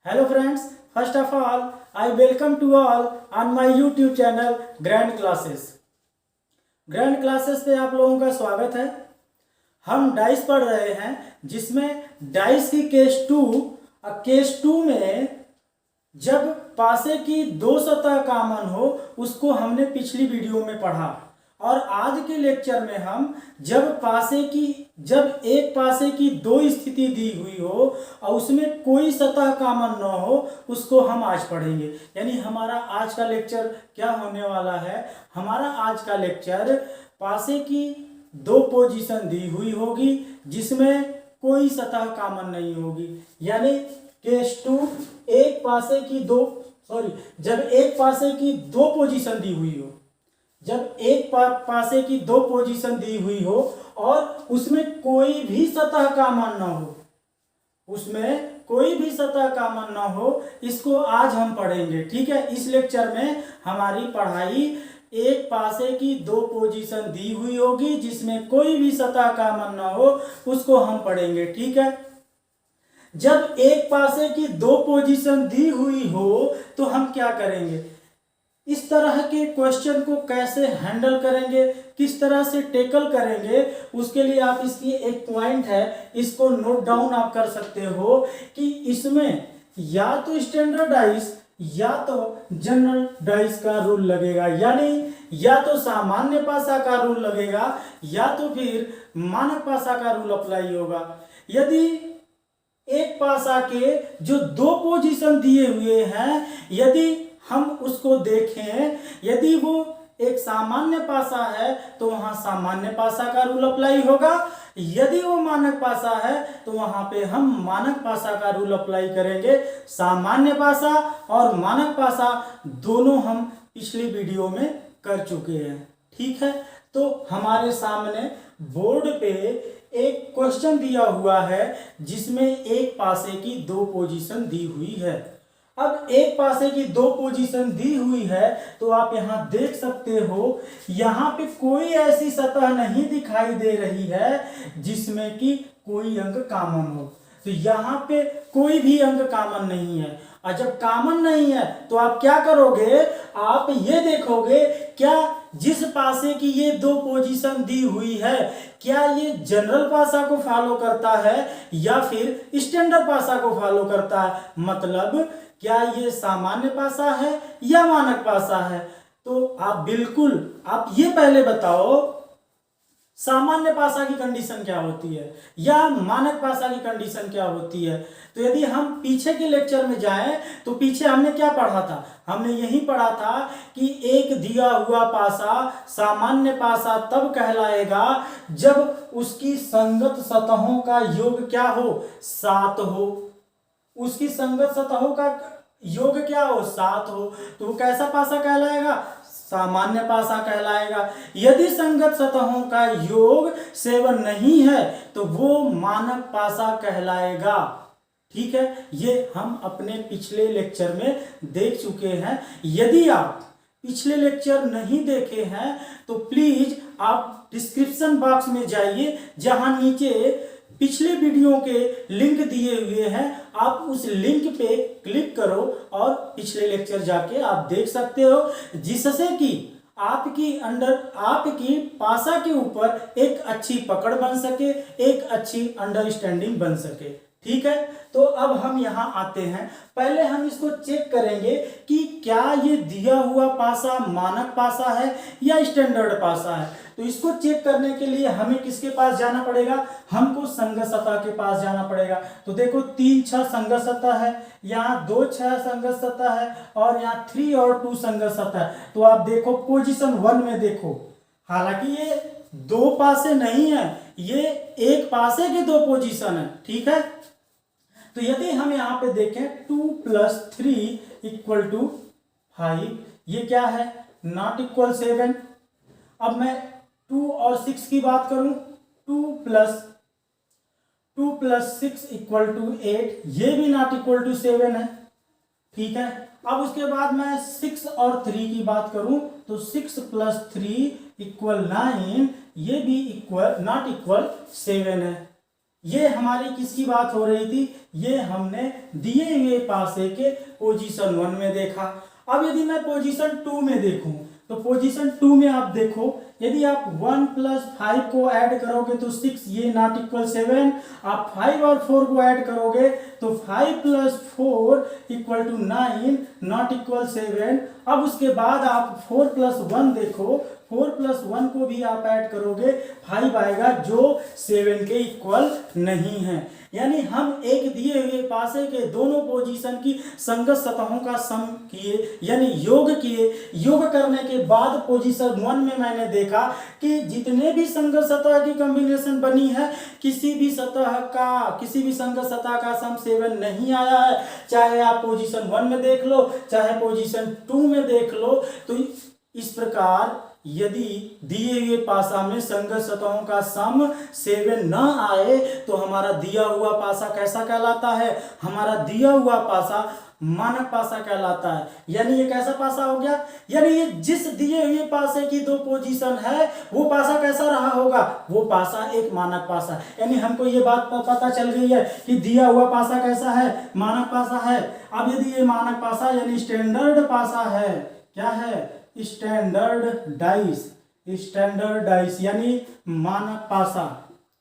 Hello friends, first of all, I welcome to all on my YouTube channel grand classes. Grand classes पे आप लोगों का स्वागत है। हम डाइस पढ़ रहे हैं जिसमें डाइस की केस टू में जब पासे की दो सतह कॉमन हो उसको हमने पिछली वीडियो में पढ़ा, और आज के लेक्चर में हम जब एक पासे की दो स्थिति दी हुई हो और उसमें कोई सतह कॉमन न हो उसको हम आज पढ़ेंगे। यानी हमारा आज का लेक्चर क्या होने वाला है, हमारा आज का लेक्चर पासे की दो पोजीशन दी हुई होगी जिसमें कोई सतह कॉमन नहीं होगी। यानी केस टू जब एक पासे की दो पोजीशन दी हुई हो, जब एक पासे की दो पोजीशन दी हुई हो और उसमें कोई भी सतह कॉमन ना हो, उसमें कोई भी सतह कॉमन ना हो, इसको आज हम पढ़ेंगे। ठीक है, इस लेक्चर में हमारी पढ़ाई एक पासे की दो पोजीशन दी हुई होगी जिसमें कोई भी सतह कॉमन ना हो, उसको हम पढ़ेंगे। ठीक है, जब एक पासे की दो पोजीशन दी हुई हो तो हम क्या करेंगे, इस तरह के क्वेश्चन को कैसे हैंडल करेंगे, किस तरह से टेकल करेंगे, उसके लिए आप इसकी एक पॉइंट है, इसको नोट डाउन आप कर सकते हो कि इसमें या तो स्टैंडर्ड डाइस या तो जनरल डाइस का रूल लगेगा। यानी या तो सामान्य पासा का रूल लगेगा या तो फिर मानक पासा का रूल अप्लाई होगा। यदि एक पासा के जो दो पोजीशन दिए हुए हैं, यदि हम उसको देखें, यदि वो एक सामान्य पासा है तो वहां सामान्य पासा का रूल अप्लाई होगा, यदि वो मानक पासा है तो वहां पे हम मानक पासा का रूल अप्लाई करेंगे। सामान्य पासा और मानक पासा दोनों हम पिछली वीडियो में कर चुके हैं। ठीक है, तो हमारे सामने बोर्ड पे एक क्वेश्चन दिया हुआ है जिसमें एक पासे की दो पोजीशन दी हुई है। अब एक पासे की दो पोजीशन दी हुई है तो आप यहां देख सकते हो, यहां पे कोई ऐसी सतह नहीं दिखाई दे रही है जिसमें कि कोई अंक कॉमन हो। तो यहां पे कोई भी अंक कॉमन नहीं है, और जब कॉमन नहीं है तो आप क्या करोगे, आप ये देखोगे क्या जिस पासे की ये दो पोजीशन दी हुई है क्या ये जनरल पासा को फॉलो करता है या फिर स्टैंडर्ड पासा को फॉलो करता है। मतलब क्या ये सामान्य पासा है या मानक पासा है। तो आप ये पहले बताओ सामान्य पासा की कंडीशन क्या होती है या मानक पासा की कंडीशन क्या होती है। तो यदि हम पीछे के लेक्चर में जाएं तो पीछे हमने क्या पढ़ा था, हमने यही पढ़ा था कि एक दिया हुआ पासा सामान्य पासा तब कहलाएगा जब उसकी संगत सतहों का योग क्या हो, 7 हो। उसकी संगत सतहों का योग क्या हो, 7 हो, तो वो कैसा पासा कहलाएगा, सामान्य पासा कहलाएगा। यदि संगत सतहों का योग 7 नहीं है तो वो मानक पासा कहलाएगा। ठीक है, ये हम अपने पिछले लेक्चर में देख चुके हैं। यदि आप पिछले लेक्चर नहीं देखे हैं तो प्लीज आप डिस्क्रिप्शन बॉक्स में जाइए, जहां नीचे पिछले वीडियो के लिंक दिए हुए हैं, आप उस लिंक पे क्लिक करो और पिछले लेक्चर जाके आप देख सकते हो, जिससे कि आपकी पासा के ऊपर एक अच्छी पकड़ बन सके, एक अच्छी अंडरस्टैंडिंग बन सके। ठीक है, तो अब हम यहां आते हैं, पहले हम इसको चेक करेंगे कि क्या ये दिया हुआ पासा मानक पासा है या स्टैंडर्ड पासा है। तो इसको चेक करने के लिए हमें किसके पास जाना पड़ेगा, हमको संगत सतह के पास जाना पड़ेगा। तो देखो 3 6 संगत सतह है, यहाँ 2 6 संगत सतह है और यहाँ 3 और 2 संगत सतह है। तो आप देखो पोजीशन 1 में देखो, हालांकि ये दो पासे नहीं है, ये एक पासे के दो पोजीशन है। ठीक है, तो यदि हम यहां पे देखें 2 + 3 = 5, ये क्या है, नॉट इक्वल 7। अब मैं 2 और 6 की बात करूं, 2 + 6 = 8, ये भी नॉट इक्वल टू 7 है। ठीक है, अब उसके बाद मैं 6 और 3 की बात करूं तो 6 + 3 = 9, ये भी नॉट इक्वल 7 है। ये हमारी किसकी बात हो रही थी, ये हमने दिए हुए पासे के पोजीशन 1 में देखा। अब यदि मैं पोजीशन 2 में देखूं तो पोजीशन 2 में आप देखो, यदि आप 1 + 5 को ऐड करोगे तो 6, ये नॉट इक्वल 7। आप 5 और 4 को ऐड करोगे तो 5 + 4 = 9, नॉट इक्वल 7। अब उसके बाद आप 4 + 1 देखो, 4 + 1 को भी आप ऐड करोगे 5 आएगा, जो 7 के इक्वल नहीं है। यानी हम एक दिए हुए पासे के दोनों पोजीशन की संगत सतहों का सम किए, यानी योग किए। योग करने के बाद पोजीशन 1 में मैंने देखा कि जितने भी संगत सतह की कॉम्बिनेशन बनी है, किसी भी संगत सतह का सम 7 नहीं आया है। चाहे आप पोजीशन 1 में देख लो, चाहे पोजीशन 2 में देख लो। तो इस प्रकार यदि दिए हुए पासा में संगत सतहों का सम 7 न आए तो हमारा दिया हुआ पासा कैसा कहलाता है, हमारा दिया हुआ पासा मानक पासा कहलाता है। यानी ये कैसा पासा हो गया, यानी ये जिस दिए हुए पासे की दो पोजीशन है वो पासा कैसा रहा होगा, वो पासा एक मानक पासा। यानी हमको ये बात पता चल गई है कि दिया हुआ पासा कैसा है, मानक पासा है। अब यदि ये मानक पासा यानी स्टैंडर्ड पासा है, क्या है, स्टैंडर्ड डाइस यानी मानक पासा।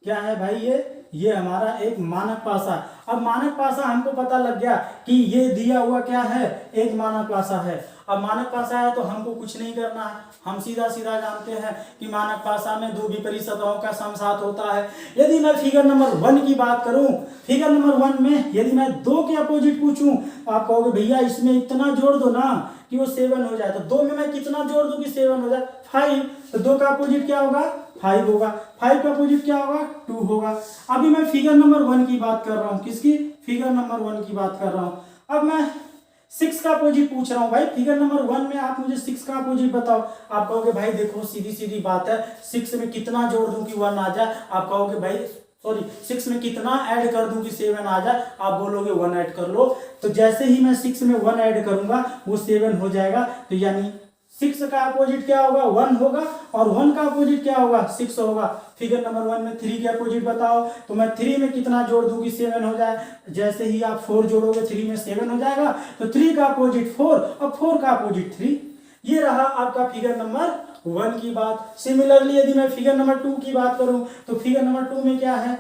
क्या है भाई, ये हमारा एक मानक पासा। अब मानक पासा हमको पता लग गया कि ये दिया हुआ क्या है, एक मानक पासा है। अब मानक पासा है तो हमको कुछ नहीं करना है, हम सीधा सीधा जानते हैं कि मानक पासा में दो विपरीत सतहों का सम 7 होता है। यदि मैं फिगर नंबर 1 की बात करूं, फिगर नंबर 1 में यदि मैं 2 के अपोजिट पूछूं, आप कहोगे भैया इसमें इतना जोड़ दो ना कि वो 7 हो जाए। तो 2 में मैं कितना जोड़ दूं कि 7 हो जाए, 5। तो 2 का अपोजिट क्या होगा, 5 होगा। 5 का अपोजिट क्या होगा, 2 होगा। अभी मैं फिगर नंबर 1 की बात कर रहा हूं, किसकी, फिगर नंबर 1 की बात कर रहा हूं। अब मैं 6 का अपोजिट पूछ रहा हूं भाई, फिगर नंबर 1 में आप मुझे 6 का अपोजिट बताओ। आप कहोगे भाई देखो सीधी सीधी बात है, 6 में कितना जोड़ दूं कि 1 आ जाए। आप कहोगे भाई 6 में कितना ऐड कर दूं कि 7 आ जाए। आप बोलोगे 1 ऐड कर लो। तो जैसे ही मैं 6 में 1 ऐड करूंगा वो 7 हो जाएगा। तो यानी 6 का अपोजिट क्या होगा, 1 होगा, और 1 का अपोजिट क्या होगा, 6 होगा। फिगर नंबर 1 में 3 के अपोजिट बताओ। तो मैं 3 में कितना जोड़ दूं कि 7 हो जाए। जैसे ही आप 4 जोड़ोगे 3 में 7 हो जाएगा। तो 3 का अपोजिट 4 और 4 का अपोजिट 3। ये रहा आपका फिगर नंबर 1 की बात। सिमिलरली यदि मैं फिगर नंबर 2 की बात करूं तो फिगर नंबर 2 में क्या है,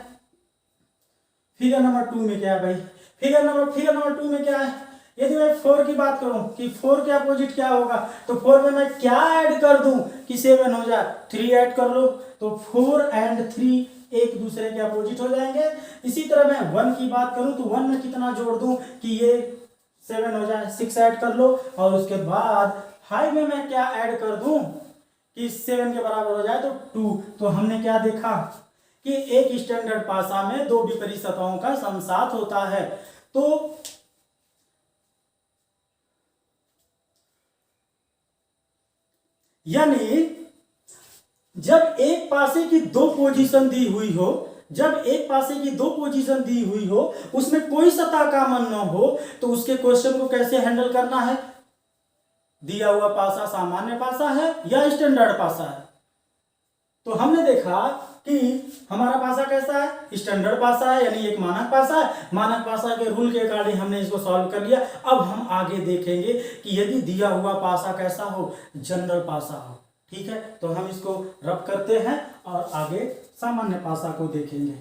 फिगर नंबर 2 में क्या है भाई, फिगर नंबर 2 में क्या है। यदि मैं 4 की बात करूं कि 4 के अपोजिट क्या होगा, तो 4 में मैं क्या ऐड कर दूं कि 7 हो जाए, 3 ऐड कर लो। तो 4 और 3 एक दूसरे के अपोजिट हो जाएंगे। इसी तरह मैं 1 की बात करूं तो 1 में कितना जोड़ दूं कि ये 7 हो जाए, 6 ऐड कर लो। और उसके बाद 5 में मैं क्या ऐड कर दूं कि 7 के बराबर हो जाए, तो 2। तो हमने क्या देखा कि एक स्टैंडर्ड पासा में दो विपरीत सतहों का सम 7 होता है। तो यानी जब एक पासे की दो पोजीशन दी हुई हो, जब एक पासे की दो पोजीशन दी हुई हो, उसमें कोई सतह कॉमन न हो, तो उसके क्वेश्चन को कैसे हैंडल करना है, दिया हुआ पासा सामान्य पासा है या स्टैंडर्ड पासा है। तो हमने देखा कि हमारा पासा कैसा है, स्टैंडर्ड पासा है, यानी एक मानक पासा है। मानक पासा के रूल के अकॉर्डिंग हमने इसको सॉल्व कर लिया। अब हम आगे देखेंगे कि यदि दिया हुआ पासा कैसा हो, जनरल पासा हो। ठीक है, तो हम इसको रब करते हैं और आगे सामान्य पासा को देखेंगे।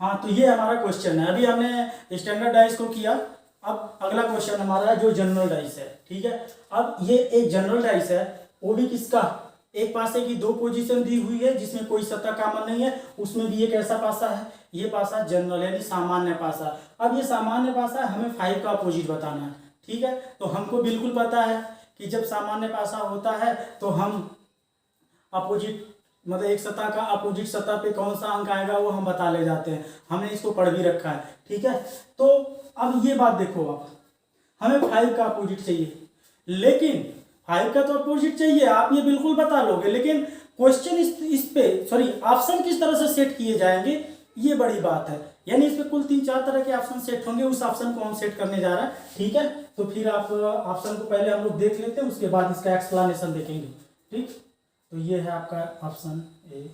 हाँ, तो ये हमारा क्वेश्चन है। अभी हमने स्टैंडर्ड डाइस को किया, अब अगला क्वेश्चन हमारा है जो जनरल डाइस है। ठीक है, अब ये एक जनरल डाइस है, वो भी किसका, एक पासे की दो पोजीशन दी हुई है जिसमें कोई सतह कॉमन नहीं है, उसमें भी एक ऐसा पासा है। ये पासा जनरल यानी सामान्य पासा। अब ये सामान्य पासा है, हमें 5 का अपोजिट बताना है। ठीक है, तो हमको बिल्कुल पता है कि जब सामान्य पासा होता है तो हम अपोजिट, मतलब एक सतह का अपोजिट सतह पे कौन सा अंक आएगा वो हम बता ले जाते हैं। हमने इसको पढ़ भी रखा है। ठीक है, तो अब ये बात देखो, आप हमें 5 का अपोजिट चाहिए, लेकिन 5 का तो अपोजिट चाहिए, आप ये बिल्कुल बता लोगे, लेकिन क्वेश्चन इस पे सॉरी ऑप्शन किस तरह से सेट किए जाएंगे, ये बड़ी बात है। यानी इस पे कुल 3-4 तरह के ऑप्शन सेट होंगे, उस ऑप्शन को हम सेट करने जा रहे हैं। ठीक है, तो फिर आप ऑप्शन को पहले हम लोग देख लेते हैं, उसके बाद इसका एक्सप्लेनेशन देखेंगे। ठीक, तो ये है आपका ऑप्शन ए।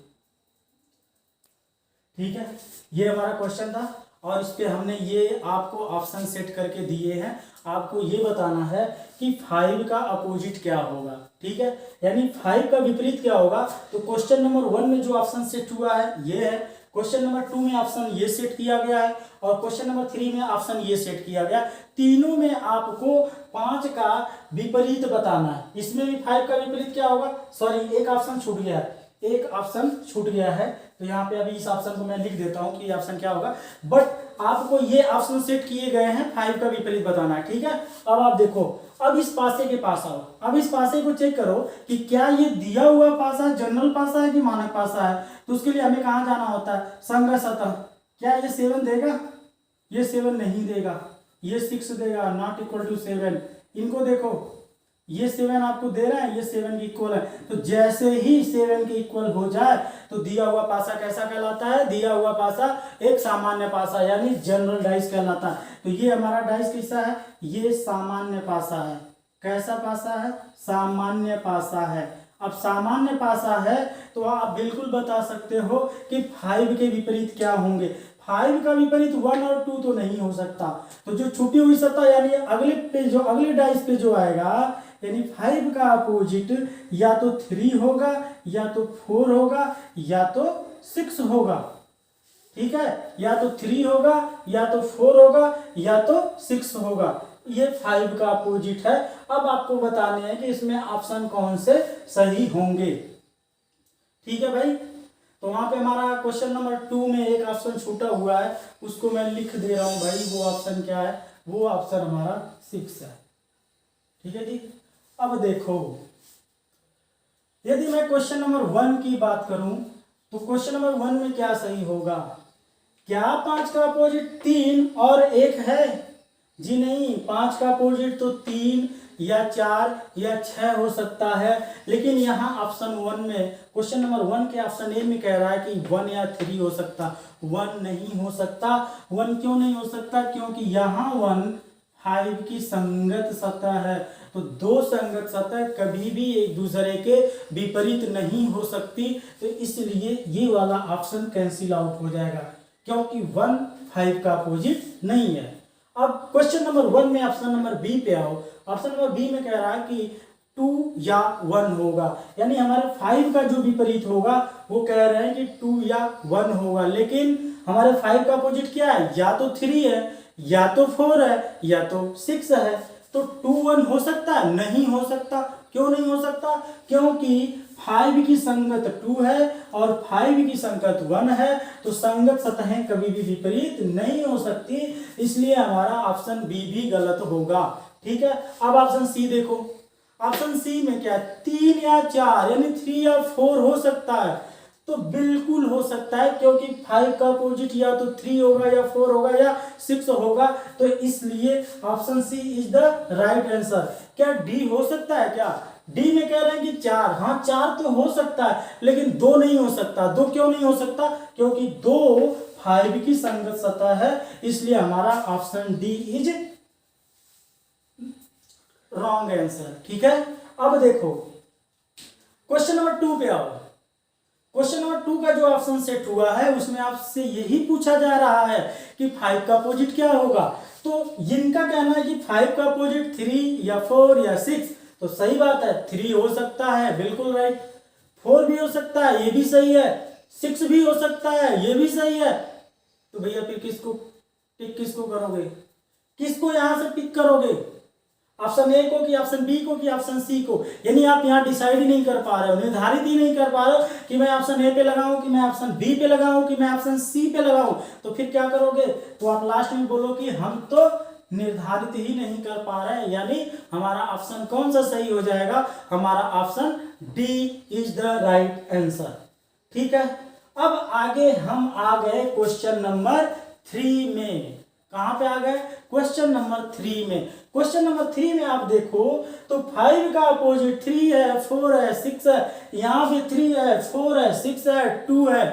ठीक है, ये हमारा क्वेश्चन था और इस पे हमने ये आपको ऑप्शन सेट करके दिए हैं। आपको ये बताना है कि 5 का अपोजिट क्या होगा। ठीक है, यानी 5 का विपरीत क्या होगा। तो क्वेश्चन नंबर 1 में जो ऑप्शन सेट हुआ है ये है, क्वेश्चन नंबर 2 में ऑप्शन ये सेट किया गया है और क्वेश्चन नंबर 3 में ऑप्शन ये सेट किया गया। तीनों में आपको 5 का विपरीत बताना है। इसमें भी 5 का विपरीत क्या होगा, सॉरी एक ऑप्शन छूट गया है, एक ऑप्शन छूट गया है, तो यहाँ पे अभी इस ऑप्शन को मैं लिख देता हूँ कि ऑप्शन क्या होगा। बट आपको ये ऑप्शन सेट किए गए हैं 5 का विपरीत बताना है। ठीक है, अब आप देखो, अब इस पासे के पास आओ, अब इस पासे को चेक करो कि क्या ये दिया हुआ पासा जनरल पासा है कि मानक पासा है। तो उसके लिए हमें कहाँ जाना होता है, संगत सतह। क्या ये 7 देगा, ये 7 नहीं देगा, ये 6 देगा, नॉट इक्वल टू 7। इनको देखो, ये 7 आपको दे रहा है, ये 7 के इक्वल है। तो जैसे ही 7 के इक्वल हो जाए तो दिया हुआ पासा कैसा कहलाता है, दिया हुआ पासा एक सामान्य पासा यानी जनरल डाइस कहलाता है। तो ये हमारा डाइस कैसा है, ये सामान्य पासा है। कैसा पासा है, सामान्य पासा है। अब सामान्य पासा है तो आप बिल्कुल बता सकते हो कि 5 के विपरीत क्या होंगे। 5 का विपरीत 1 और 2 तो नहीं हो सकता। तो जो छुपी हुई सतह यानी अगले पे जो अगले डाइस पे जो आएगा, यानी 5 का अपोजिट या तो 3 होगा या तो 4 होगा या तो 6 होगा। ठीक है, या तो 3 होगा या तो 4 होगा या तो 6 होगा। ये 5 का अपोजिट है। अब आपको बताने हैं कि इसमें ऑप्शन कौन से सही होंगे। ठीक है भाई, तो वहां पे हमारा क्वेश्चन नंबर 2 में एक ऑप्शन छूटा हुआ है, उसको मैं लिख दे रहा हूं भाई। वो ऑप्शन क्या है, वो ऑप्शन हमारा 6 है। ठीक है जी, अब देखो, यदि मैं क्वेश्चन नंबर 1 की बात करूं तो क्वेश्चन नंबर 1 में क्या सही होगा। क्या 5 का अपोजिट 3 और 1 है, जी नहीं। 5 का अपोजिट तो 3 या 4 या 6 हो सकता है, लेकिन यहाँ ऑप्शन 1 में क्वेश्चन नंबर 1 के ऑप्शन ए में कह रहा है कि 1 या 3 हो सकता, 1 नहीं हो सकता। 1 क्यों नहीं हो सकता, क्योंकि यहाँ 1 5 की संगत सतह है। तो दो संगत सतह कभी भी एक दूसरे के विपरीत नहीं हो सकती, तो इसलिए ये वाला ऑप्शन कैंसिल आउट हो जाएगा, क्योंकि 1 5 का अपोजिट नहीं है। अब क्वेश्चन नंबर 1 में ऑप्शन नंबर बी पे आओ। ऑप्शन नंबर बी में कह रहा है कि 2 या 1 होगा, यानी हमारे 5 का जो विपरीत होगा वो कह रहे हैं कि 2 या 1 होगा। लेकिन हमारे 5 का अपोजिट क्या है, या तो 3 है या तो 4 है या तो 6 है। तो 2 1 हो सकता है, नहीं हो सकता। क्यों नहीं हो सकता, क्योंकि 5 की संगत 2 है और 5 की संगत 1 है, तो संगत सतहें कभी भी विपरीत नहीं हो सकती, इसलिए हमारा ऑप्शन बी भी गलत होगा। ठीक है, अब ऑप्शन सी देखो। ऑप्शन सी में क्या है, 3 या 4 यानी 3 या 4 हो सकता है। तो बिल्कुल हो सकता है, क्योंकि 5 का अपोजिट या तो 3 होगा या 4 होगा या 6 होगा, तो इसलिए option C is the right answer. क्या डी हो सकता है, क्या डी में कह रहे हैं कि 4, हाँ 4 तो हो सकता है, लेकिन 2 नहीं हो सकता। 2 क्यों नहीं हो सकता, क्योंकि 2 5 की संगत सतह है, इसलिए हमारा option D is wrong answer. ठीक है, अब देखो क्वेश्चन नंबर 2 पे आओ। क्वेश्चन नंबर 2 का जो ऑप्शन सेट हुआ है उसमें आपसे यही पूछा जा रहा है कि 5 का अपोजिट क्या होगा। तो इनका कहना है कि 5 का अपोजिट 3 या 4 या 6, तो सही बात है, 3 हो सकता है, बिल्कुल राइट। 4 भी हो सकता है, ये भी सही है। 6 भी हो सकता है, ये भी सही है। तो भैया फिर किसको करोगे, किसको यहां से पिक करोगे, ऑप्शन ए को कि ऑप्शन बी को कि ऑप्शन सी को। यानी आप यहाँ डिसाइड ही नहीं कर पा रहे हो, निर्धारित ही नहीं कर पा रहे हो कि मैं ऑप्शन ए पे लगाऊं कि मैं ऑप्शन बी पे लगाऊं कि मैं ऑप्शन सी पे लगाऊं। तो फिर क्या करोगे, तो आप लास्ट में बोलो कि हम तो निर्धारित ही नहीं कर पा रहे हैं, यानी हमारा ऑप्शन कौन सा सही हो जाएगा, हमारा option D is the right answer. ठीक है, अब आगे हम आ गए क्वेश्चन नंबर 3 में। कहां पे आ गए, क्वेश्चन नंबर 3 में। क्वेश्चन नंबर 3 में आप देखो तो 5 का अपोजिट 3 है, 4 है, 6 है। यहां पे 3 है, 4 है, 6 है, 2 है।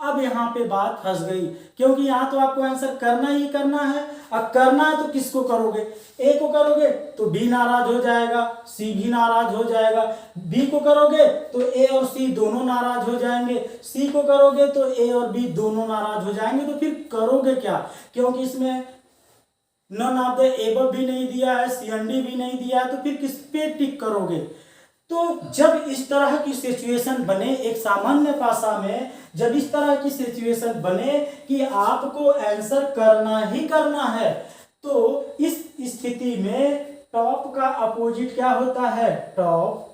अब यहाँ पे बात फंस गई, क्योंकि यहाँ तो आपको आंसर करना ही करना है। अब करना है तो किसको करोगे, ए को करोगे तो बी नाराज हो जाएगा, सी भी नाराज हो जाएगा। बी को करोगे तो ए और सी दोनों नाराज हो जाएंगे, सी को करोगे तो ए और बी दोनों नाराज हो जाएंगे। तो फिर करोगे क्या, क्योंकि इसमें नन ऑफ द एबव भी नहीं दिया है, सी एंड डी भी नहीं दिया है, तो फिर किस पे टिक करोगे। तो जब इस तरह की सिचुएशन बने, एक सामान्य भाषा में जब इस तरह की सिचुएशन बने कि आपको आंसर करना ही करना है, तो इस स्थिति में टॉप का अपोजिट क्या होता है, टॉप,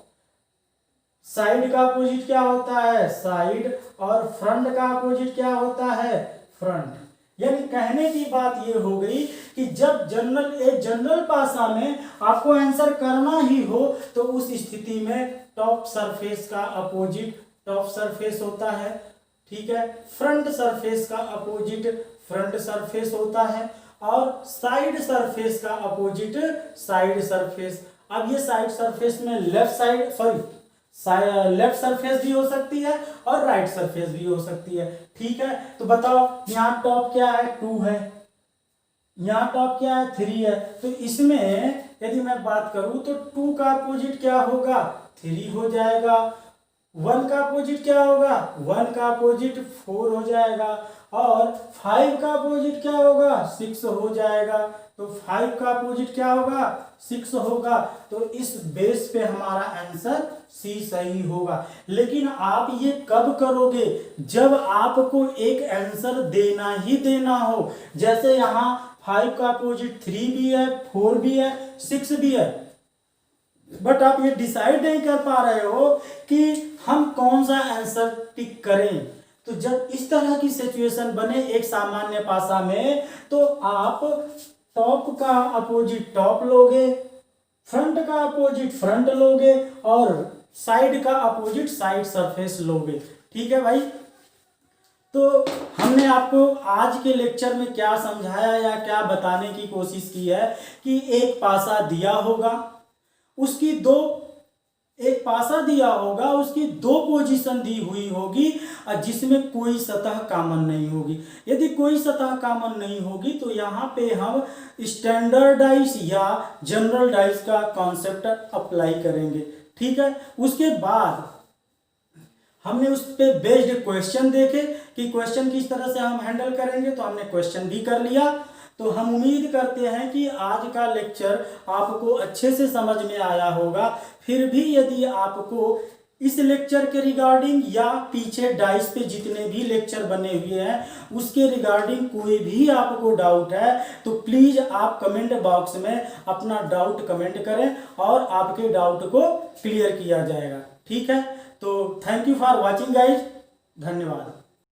साइड का अपोजिट क्या होता है, साइड, और फ्रंट का अपोजिट क्या होता है, फ्रंट। यानी कहने की बात ये हो गई कि जब जनरल भाषा में आपको आंसर करना ही हो तो उस स्थिति में टॉप सरफेस का अपोजिट टॉप सरफेस होता है, ठीक है। फ्रंट सरफेस का अपोजिट फ्रंट सरफेस होता है, और साइड सरफेस का अपोजिट साइड सरफेस। अब ये साइड सरफेस में लेफ्ट सरफेस भी हो सकती है और राइट सरफेस भी हो सकती है, ठीक है। तो बताओ यहाँ टॉप क्या है, 2 है, यहाँ टॉप क्या है, 3 है। तो इसमें यदि मैं बात करूं तो 2 का अपोजिट क्या होगा, 3 हो जाएगा। 1 का अपोजिट क्या होगा, 1 का अपोजिट 4 हो जाएगा, और 5 का अपोजिट क्या होगा, 6 हो जाएगा। तो 5 का अपोजिट क्या होगा, 6 होगा। तो इस बेस पे हमारा आंसर सी सही होगा। लेकिन आप ये कब करोगे, जब आपको एक आंसर देना ही देना हो। जैसे यहाँ 5 का अपोजिट 3 भी है, 4 भी है, 6 भी है, बट आप ये डिसाइड नहीं कर पा रहे हो कि हम कौन सा आंसर टिक करें। तो जब इस तरह की सिचुएशन बने एक सामान्य भाषा में, तो आप टॉप का अपोजिट टॉप लोगे, फ्रंट का अपोजिट फ्रंट लोगे, और साइड का अपोजिट साइड सरफेस लोगे, ठीक है भाई। तो हमने आपको आज के लेक्चर में क्या समझाया या क्या बताने की कोशिश की है कि एक पासा दिया होगा, उसकी एक पासा दिया होगा, उसकी 2 पोजीशन दी हुई होगी, जिसमें कोई सतह कॉमन नहीं होगी। यदि कोई सतह कॉमन नहीं होगी तो यहाँ पे हम स्टैंडर्डाइज या जनरल डाइज का कॉन्सेप्ट अप्लाई करेंगे, ठीक है। उसके बाद हमने उस पे बेस्ड क्वेश्चन देखे कि क्वेश्चन किस तरह से हम हैंडल करेंगे, तो हमने क्वेश्चन भी कर लिया। तो हम उम्मीद करते हैं कि आज का लेक्चर आपको अच्छे से समझ में आया होगा। फिर भी यदि आपको इस लेक्चर के रिगार्डिंग या पीछे डाइस पे जितने भी लेक्चर बने हुए हैं उसके रिगार्डिंग कोई भी आपको डाउट है, तो प्लीज़ आप कमेंट बॉक्स में अपना डाउट कमेंट करें और आपके डाउट को क्लियर किया जाएगा, ठीक है। तो thank you for watching guys, धन्यवाद।